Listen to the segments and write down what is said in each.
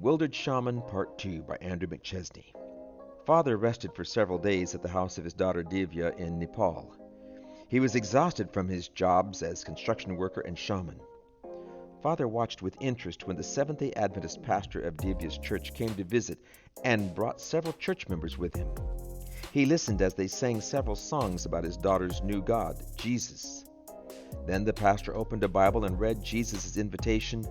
Bewildered Shaman Part 2 by Andrew McChesney. Father rested for several days at the house of his daughter Divya in Nepal. He was exhausted from his jobs as construction worker and shaman. Father watched with interest when the Seventh-day Adventist pastor of Divya's church came to visit and brought several church members with him. He listened as they sang several songs about his daughter's new God, Jesus. Then the pastor opened a Bible and read Jesus' invitation,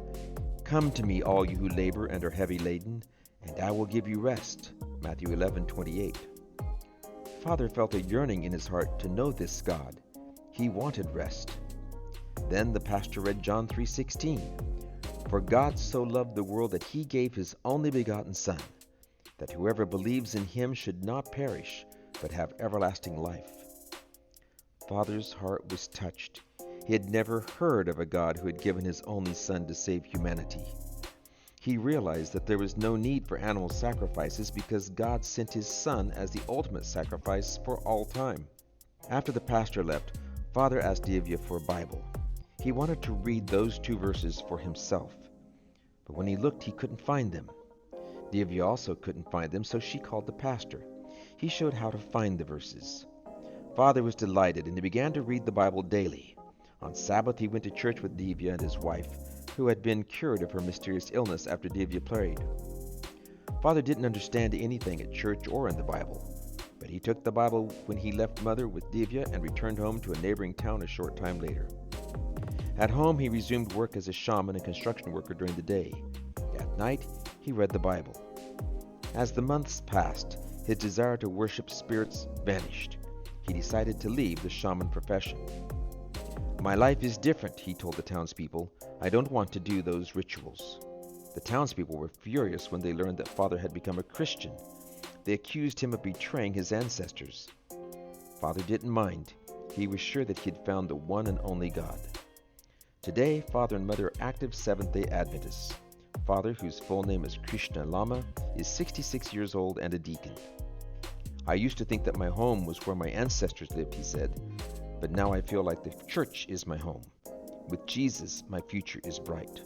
"Come to me, all you who labor and are heavy laden, and I will give you rest." Matthew 11:28. Father felt a yearning in his heart to know this God. He wanted rest. Then the pastor read John 3:16. "For God so loved the world that he gave his only begotten Son, that whoever believes in him should not perish, but have everlasting life." Father's heart was touched. He had never heard of a God who had given his only Son to save humanity. He realized that there was no need for animal sacrifices because God sent his Son as the ultimate sacrifice for all time. After the pastor left, Father asked Divya for a Bible. He wanted to read those 2 verses for himself, but when he looked, he couldn't find them. Divya also couldn't find them, so she called the pastor. He showed how to find the verses. Father was delighted, and he began to read the Bible daily. On Sabbath, he went to church with Divya and his wife, who had been cured of her mysterious illness after Divya prayed. Father didn't understand anything at church or in the Bible, but he took the Bible when he left Mother with Divya and returned home to a neighboring town a short time later. At home, he resumed work as a shaman and construction worker during the day. At night, he read the Bible. As the months passed, his desire to worship spirits vanished. He decided to leave the shaman profession. "My life is different," he told the townspeople. "I don't want to do those rituals." The townspeople were furious when they learned that Father had become a Christian. They accused him of betraying his ancestors. Father didn't mind. He was sure that he had found the one and only God. Today, Father and Mother are active Seventh-day Adventists. Father, whose full name is Krishna Lama, is 66 years old and a deacon. "I used to think that my home was where my ancestors lived," he said, "but now I feel like the church is my home. With Jesus, my future is bright."